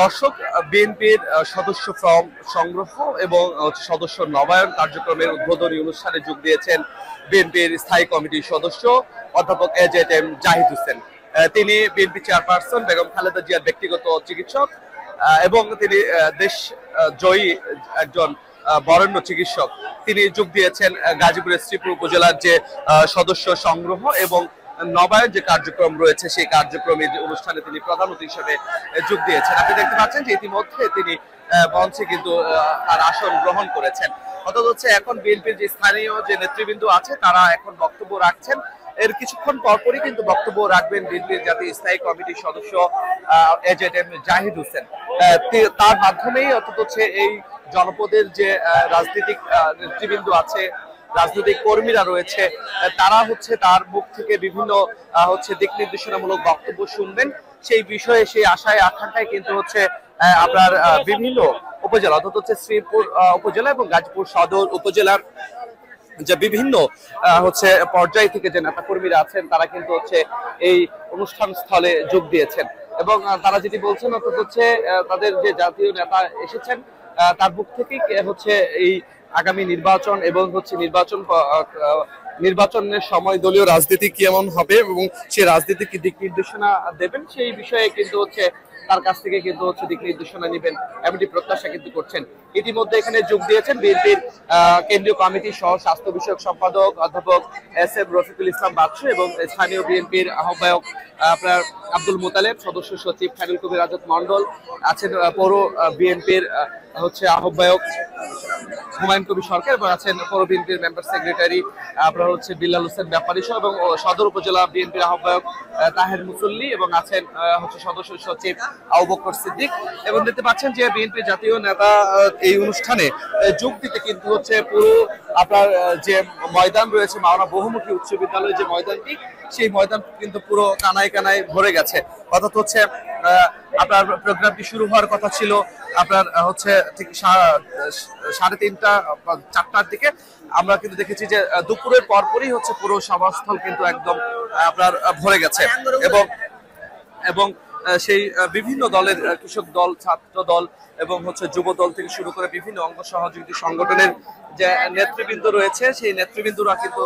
দর্শক, বিএনপির সদস্য ফর্ম সংগ্রহ এবং সদস্য নবায়ন কার্যক্রমের উদ্বোধনী অনুষ্ঠানে যোগ দিয়েছেন বিএনপির স্থায়ী কমিটির সদস্য অধ্যাপক এজেএম জাহিদ হোসেন। তিনি বিএনপি চেয়ারপারসন বেগম খালেদা জিয়ার ব্যক্তিগত চিকিৎসক এবং তিনি দেশ জয়ী একজন বরেণ্য চিকিৎসক। তিনি যোগ দিয়েছেন গাজীপুরের শ্রীপুর উপজেলার যে সদস্য সংগ্রহ এবং নবায়ন যে কার্যক্রম রয়েছে সেই কার্যক্রমের অনুষ্ঠানে তিনি প্রধান অতিথি হিসেবে যোগ দিয়েছেন। আপনি দেখতে পাচ্ছেন যে ইতিমধ্যে তিনি মঞ্চে কিন্তু তার আসন গ্রহণ করেছেন। অর্থাৎ হচ্ছে এখন বিএনপির যে স্থানীয় যে নেতৃবৃন্দ আছে তারা এখন বক্তব্য রাখছেন। এর কিছুক্ষণ পরপরই কিন্তু বক্তব্য রাখবেন বিএনপির জাতীয় স্থায়ী কমিটির সদস্য এজেএম জাহিদ হোসেন। তার মাধ্যমেই অর্থাৎ হচ্ছে এই জনপদের যে রাজনৈতিক নেতৃবৃন্দ আছে, রাজনৈতিক কর্মীরা রয়েছে, তারা হচ্ছে তার মুখ থেকে বিভিন্ন দিক নির্দেশনামূলক বক্তব্য শুনবেন। সেই বিষয়ে সেই আশায় আকাঙ্ক্ষায় কিন্তু হচ্ছে আপনার বিভিন্ন উপজেলা অর্থাৎ হচ্ছে শ্রীপুর উপজেলা এবং গাজীপুর সদর উপজেলার যে বিভিন্ন পর্যায় থেকে যে নেতা কর্মীরা আছেন তারা কিন্তু হচ্ছে এই অনুষ্ঠান স্থলে যোগ দিয়েছেন এবং তারা যেটি বলছেন অর্থাৎ হচ্ছে তাদের যে জাতীয় নেতা এসেছেন তার মুখ থেকেই হচ্ছে এই আগামী নির্বাচন এবং হচ্ছে নির্বাচনের সময় দলীয় রাজনীতি কেমন হবে এবং সেই রাজনীতি কি দিক নির্দেশনা দেবেন সেই বিষয়ে কিন্তু হচ্ছে তার কাছ থেকে কিন্তু হচ্ছে দিক নির্দেশনা নেবেন এমনটি প্রত্যাশা কিন্তু করছেন। ইতিমধ্যে এখানে যোগ দিয়েছেন বিএনপির কেন্দ্রীয় কমিটি সহ স্বাস্থ্য বিষয়ক সম্পাদক অধ্যাপক এস.এম. রফিকুল ইসলাম বাদশু এবং স্থানীয় বিএনপির আহ্বায়ক আপনার আব্দুল মোতালেব, সদস্য সচিব খায়রুল কবির আজাদ মন্ডল আছেন, পৌর বিএনপির আহ্বায়ক হুমায়ুন কবির সরকার এবং আছেন পৌর বিএনপির মেম্বার সেক্রেটারি আপনার হচ্ছে বিল্লাল হোসেন ব্যাপারী সহ এবং সদর উপজেলা বিএনপির আহ্বায়ক তাহের মুসল্লি এবং আছেন সদস্য সচিব আবু বকর সিদ্দিক। এবং দেখতে পাচ্ছেন যে বিএনপির জাতীয় নেতা এই অনুষ্ঠানে যোগ দিতে কিন্তু হচ্ছে পুরো আপনার যে ময়দান রয়েছে মাওনা বহুমুখী উচ্চ বিদ্যালয়ের যে ময়দানটি সেই ময়দান কিন্তু পুরো কানায় কানায় ভরে গেছে। অর্থাৎ হচ্ছে আপনার প্রোগ্রামটি শুরু হওয়ার কথা ছিল আপনার ঠিক 3:30 4টার দিকে। আমরা কিন্তু দেখেছি যে দুপুরের পরপরই পুরো সভাস্থল কিন্তু একদম আপনার ভরে গেছে এবং সেই বিভিন্ন দলের কৃষক দল, ছাত্র দল এবং যুব দল থেকে শুরু করে বিভিন্ন অঙ্গ সহযোগী সংগঠনের যে নেতৃবৃন্দ রয়েছে সেই নেতৃবৃন্দরা কিন্তু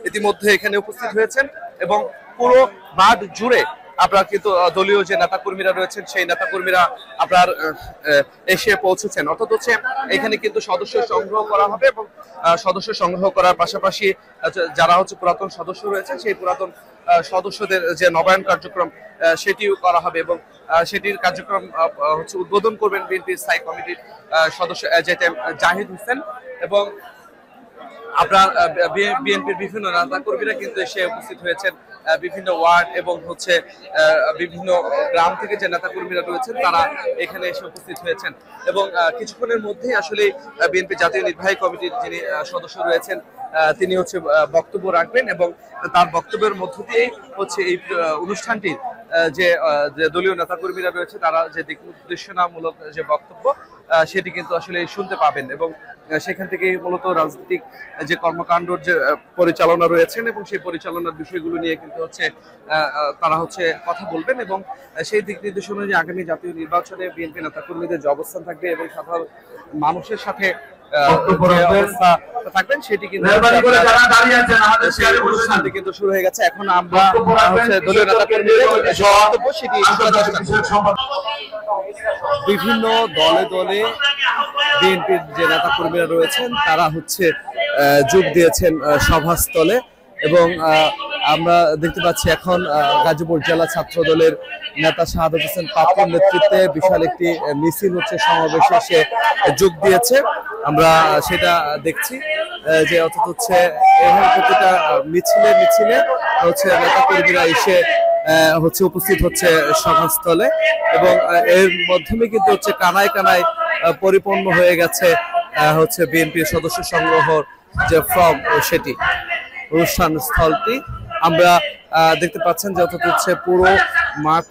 ইতিমধ্যে এখানে উপস্থিত হয়েছেন এবং পুরো মাঠ জুড়ে আপনার কিন্তু দলীয় যে নেতা কর্মীরা রয়েছেন সেই নেতা কর্মীরা আপনার এসে পৌঁছেছেন। অর্থাৎ এখানে কিন্তু সদস্য সংগ্রহ করা হবে এবং সদস্য সংগ্রহ করার পাশাপাশি যারা পুরাতন সদস্য রয়েছেন সেই পুরাতন সদস্যদের যে নবায়ন কার্যক্রম সেটিও করা হবে এবং সেটির কার্যক্রম উদ্বোধন করবেন বিএনপির স্থায়ী কমিটির সদস্য এজেএম জাহিদ হোসেন এবং আপনার বিএনপির বিভিন্ন নেতা কর্মীরা কিন্তু এসে উপস্থিত হয়েছেন। বিভিন্ন ওয়ার্ড এবং বিভিন্ন গ্রাম থেকে যে নেতা কর্মীরা রয়েছেন তারা এখানে এসে উপস্থিত হয়েছেন এবং কিছুক্ষণের মধ্যেই আসলে বিএনপি জাতীয় নির্বাহী কমিটির যিনি সদস্য রয়েছেন তিনি বক্তব্য রাখবেন এবং তার বক্তব্যের মধ্য দিয়েই এই অনুষ্ঠানটির যে দলীয় নেতা কর্মীরা রয়েছে তারা যে দিক নির্দেশনামূলক যে বক্তব্য সেটি কিন্তু আসলে শুনতে পাবেন এবং সেখান থেকে মূলত রাজনৈতিক যে কর্মকাণ্ডর যে পরিচালনা রয়েছেন এবং সেই পরিচালনার বিষয়গুলো নিয়ে কিন্তু তারা কথা বলবেন এবং সেই দিক নির্দেশনা যে আগামী জাতীয় নির্বাচনে বিএনপি নেতা কর্মীদের যে অবস্থান থাকবে এবং সাধারণ মানুষের সাথে থাকবেন সেটি কিন্তু অনুষ্ঠানটি কিন্তু শুরু হয়ে গেছে। এখন আমরা দলীয় নেতা কর্মীদের বক্তব্য সেটি বিভিন্ন দলে দলে বিএনপির যে নেতা কর্মীরা রয়েছেন তারা যোগ দিয়েছেন সভাস্থলে এবং আমরা দেখতে পাচ্ছি এখন গাজীপুর জেলা ছাত্র দলের নেতা শাহাদাত হোসেন পাপ্পুর নেতৃত্বে বিশাল একটি মিছিল সমাবেশে সে যোগ দিয়েছে। আমরা সেটা দেখছি যে অর্থাৎ প্রতিটা মিছিলে নেতা কর্মীরা এসে উপস্থিত সভাস্থলে এবং এর মাধ্যমে কিন্তু কানায় কানায় পরিপূর্ণ হয়ে গেছে বিএনপির সদস্য সংগ্রহর যে ফর্ম সেটি অনুষ্ঠান স্থলটি আমরা দেখতে পাচ্ছেন যে অর্থাৎ পুরো মাঠ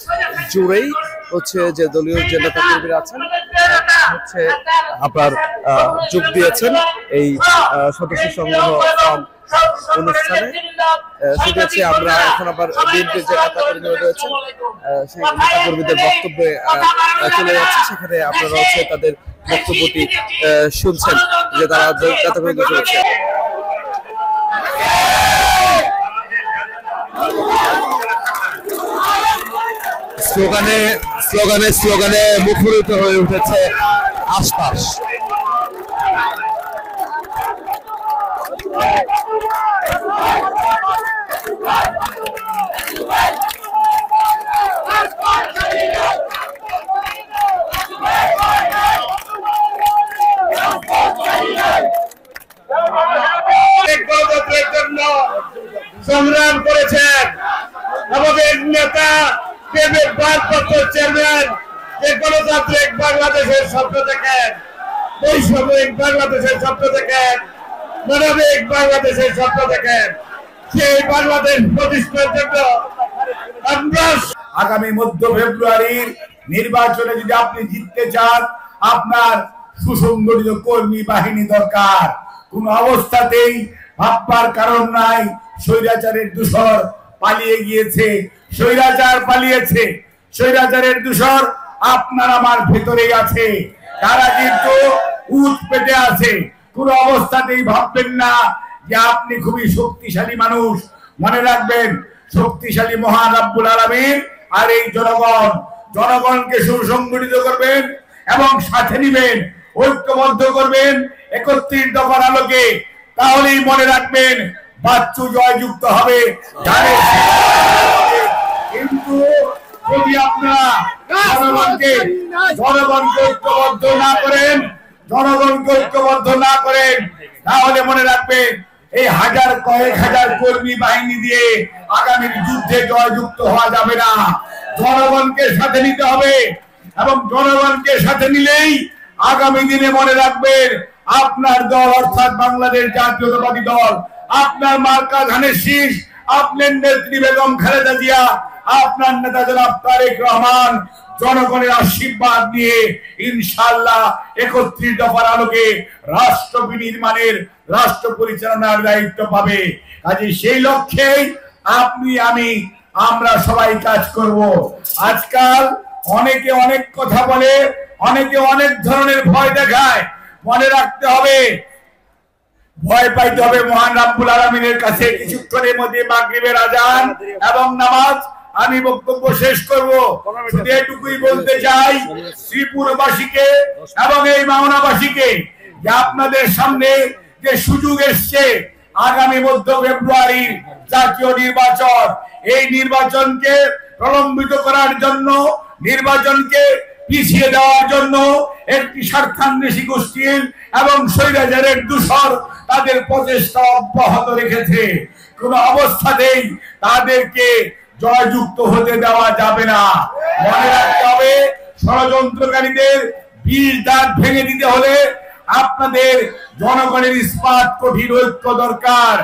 জুড়েই হচ্ছে যে দলীয় যে নেতা কর্মীরা আছেন হচ্ছে আপনার যোগ দিয়েছেন এই সদস্য সংগ্রহ অনুষ্ঠানে। সেটা হচ্ছে আমরা এখন আবার বিএনপির যে নেতা কর্মীরা রয়েছেন সেই নেতা কর্মীদের বক্তব্যে চলে যাচ্ছে, সেখানে আপনারা হচ্ছে তাদের বক্তব্যটি শুনছেন যে তারা নেতা কর্মী করেছে। স্লোগানে স্লোগানে স্লোগানে মুখরিত হয়ে উঠেছে আশপাশ। গণতন্ত্রের জন্য সংগ্রাম করেছেন আমাদের নেতা ভারপ্রাপ্ত চেয়ারম্যান, যে গণতান্ত্রিক বাংলাদেশের স্বপ্ন দেখেন, বৈষম্যিক বাংলাদেশের স্বপ্ন দেখেন, মানবিক বাংলাদেশের স্বপ্ন দেখেন। সেই বাংলাদেশ প্রতিষ্ঠার জন্য আমরা আগামী মধ্য ফেব্রুয়ারির নির্বাচনে যদি আপনি জিততে চান, আপনার সুসংগঠিত কর্মী বাহিনী দরকার। কোন অবস্থাতেই ভাববার কারণ নাই স্বৈরাচারের দূষর পালিয়ে গিয়েছে, স্বৈরাচার পালিয়েছে, স্বৈরাচারের দূষর আপনার আমার ভেতরেই আছে। তারা কিন্তু উঠ পেতে আছে। কোন অবস্থাতেই ভাববেন না যে আপনি খুবই শক্তিশালী মানুষ। মনে রাখবেন, শক্তিশালী মহান রব্বুল আলামিন আর এই জনগণ। জনগণকে সুসংগঠিত করবেন এবং সাথে নিবেন, ঐক্যবদ্ধ করবেন ৩১ দফার আলোকে। তাহলেই মনে রাখবেন বাচ্চু জয়যুক্ত হবে। কিন্তু যদি আপনারা জনগণকে ঐক্যবদ্ধ না করেন, জনগণকে ঐক্যবদ্ধ না করেন, তাহলে মনে রাখবেন এই কয়েক হাজার কর্মী বাহিনী দিয়ে আগামীর যুদ্ধে জয়যুক্ত হওয়া যাবে না। জনগণকে সাথে নিতে হবে এবং জনগণকে সাথে নিলেই আগামী দিনে মনে রাখবেন আপনার দল অর্থাৎ বাংলাদেশ জাতীয়তাবাদী দল, আপনার মার্কা ধানের শীষ, আপনার নেত্রী বেগম খালেদা জিয়া, আপনার নেতা জনাব তারেক রহমান জনগণের আশীর্বাদ নিয়ে ইনশাআল্লাহ ৩১ দফার আলোকে রাষ্ট্র বিনির্মাণের, রাষ্ট্র পরিচালনার দায়িত্ব পাবে। কাজে সেই লক্ষ্যেই আপনি আমি আমরা সবাই কাজ করব। আজকাল অনেকে অনেক কথা বলে, অনেকে অনেক ধরনের ভয় দেখায়। মনে রাখতে হবে, ভয় পাইতে হবে মহান রব্বুল আলামিনের কাছে। কিছুক্ষণের মধ্যে মাগরিবের আযান এবং নামাজ। আমি বক্তব্য শেষ করব, শুধু এটুকুই বলতে চাই শ্রীপুরবাসীকে এবং এই মাওনাবাসীকে যে আপনাদের সামনে যে সুযোগ এসছে আগামী মধ্য ফেব্রুয়ারির জাতীয় নির্বাচন, এই নির্বাচনকে প্রলম্বিত করার জন্য, নির্বাচনকে পিছিয়ে দেওয়ার জন্য একটি স্বার্থান্বেষী গোষ্ঠীর এবং স্বৈরাচারের দূষর তাদের প্রচেষ্টা অব্যাহত রেখেছে। কোন অবস্থাতেই তাদেরকে জয়যুক্ত হতে দেওয়া যাবে না। মনে রাখতে হবে, ষড়যন্ত্রকারীদের বিষ দাঁত ভেঙে দিতে হলে আপনাদের জনগণের ইস্পাত কঠিন ঐক্য দরকার।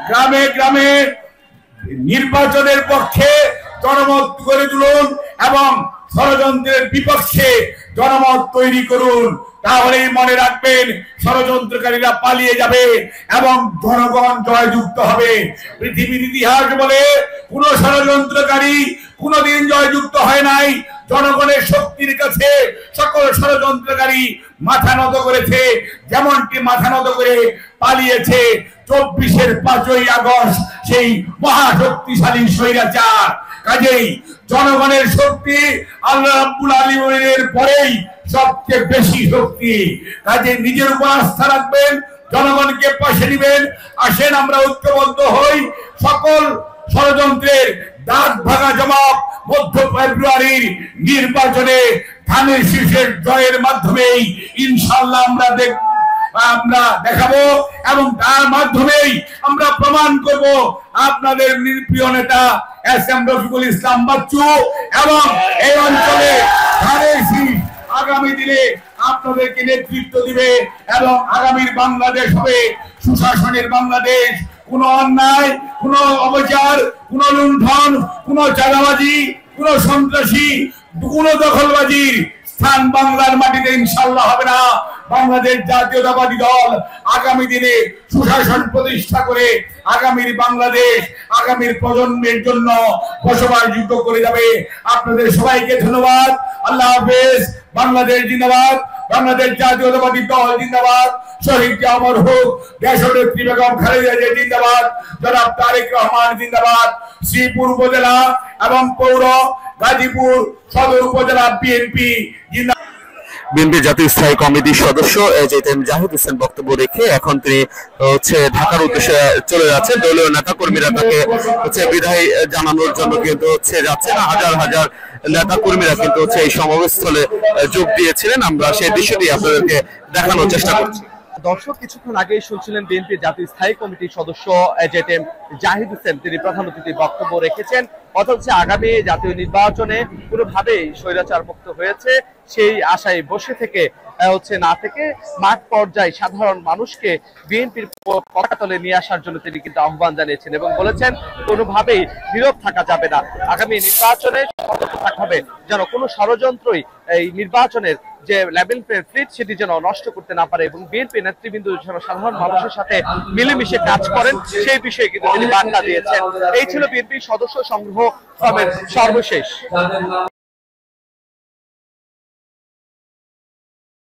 গ্রামে গ্রামে নির্বাচনের পক্ষে জনমত গড়ে তুলুন এবং ষড়যন্ত্রের বিপক্ষে জনমত তৈরি করুন। তাহলেই মনে রাখবেন ষড়যন্ত্রকারীরা পালিয়ে যাবে এবং জনগণ জয়যুক্ত হবে। পৃথিবীর ইতিহাস বলে কোন ষড়যন্ত্রকারী কোনদিন জয়যুক্ত হয় নাই। জনগণের শক্তির কাছে সকল ষড়যন্ত্রকারী মাথা নত করেছে, যেমনটি মাথা নত করে পালিয়েছে ২৪-এর ৫ই আগস্ট সেই মহাশক্তিশালী স্বৈরাচার। কাজেই জনগণের শক্তি আল্লাহ রাব্বুল আলামিনের পরেই সবচেয়ে বেশি শক্তি। কাজে নিজের উপর আস্থা রাখবেন, জনগণকে পাশে নিবেন। আসেন আমরা ঐক্যবদ্ধ হই, সকল ষড়যন্ত্রের দাগ ভাঙা জবাব মধ্য ফেব্রুয়ারির নির্বাচনে ধানের শীষের জয়ের মাধ্যমেই ইনশাআল্লাহ আমরা দেখাবো এবং তার মাধ্যমেই আমরা প্রমাণ করব আপনাদের প্রিয় নেতা এস.এম. রফিকুল ইসলাম বাচ্চু এবং এই অঞ্চলে ধানের শীষ আগামী দিনে আপনাদেরকে নেতৃত্ব দিবে এবং আগামীর বাংলাদেশ হবে সুশাসনের বাংলাদেশ। কোন অন্যায়, কোন অবিচার, কোন লুণ্ঠন, কোন চাঁদাবাজি, কোন সন্ত্রাসী, কোনো দখলবাজির স্থান বাংলার মাটিতে ইনশাআল্লাহ হবে না। বাংলাদেশ জাতীয়তাবাদী দল আগামী দিনে সুশাসন প্রতিষ্ঠা করে আগামীর বাংলাদেশ আগামীর প্রজন্মের জন্য বসবাসযোগ্য করে যাবে। আপনাদের সবাইকে ধন্যবাদ। আল্লাহ হাফেজ। বাংলাদেশ জিন্দাবাদ। বাংলাদেশ জাতীয়তাবাদী দল জিন্দাবাদ। শহীদ অমর হোক দেশনেত্রী বেগম খালেদা জিয়া জিন্দাবাদ। জনাব তারেক রহমান জিন্দাবাদ। শ্রীপুর উপজেলা এবং পৌর গাজীপুর সদর উপজেলা বিএনপি জিন্দাবাদ। বিএনপি জাতীয় স্থায়ী কমিটির সদস্য এজেএম জাহিদ হোসেন বক্তব্য রেখে এখন তিনি ঢাকার উদ্দেশ্যে চলে যাচ্ছেন। দলীয় নেতা কর্মীরা তাকে বিদায় জানানোর জন্য কিন্তু যাচ্ছে না। হাজার হাজার নেতা কর্মীরা কিন্তু এই সমাবেশস্থলে যোগ দিয়েছিলেন। আমরা সেই দৃশ্যটি আপনাদেরকে দেখানোর চেষ্টা করছি। দর্শক, কিছুক্ষণ আগেই শুনছিলেন বিএনপি জাতীয় স্থায়ী কমিটির সদস্য এজেএম জাহিদ হোসেন, তিনি প্রধান অতিথি বক্তব্য রেখেছেন। অথচ আগামী জাতীয় নির্বাচনে কোনোভাবেই স্বৈরাচার মুক্ত হয়েছে সেই আশায় বসে থেকে না থেকে মাঠ পর্যায়ে সাধারণ মানুষকে বিএনপির পতাকাতলে নিয়ে আসার জন্য তিনি কিন্তু আহ্বান জানিয়েছেন এবং বলেছেন কোনোভাবেই নীরব থাকা যাবে না। আগামী নির্বাচনে সতর্ক থাকতে হবে যেন কোনো ষড়যন্ত্রই এই নির্বাচনের যে লেভেল ফিট সেটি যেন নষ্ট করতে না পারে এবং বিএনপি নেতৃবৃন্দ যেন সাধারণ মানুষের সাথে মিলেমিশে কাজ করেন সেই বিষয়ে কিন্তু তিনি বার্তা দিয়েছেন। এই ছিল বিএনপির সদস্য সংগ্রহ সর্বশেষ।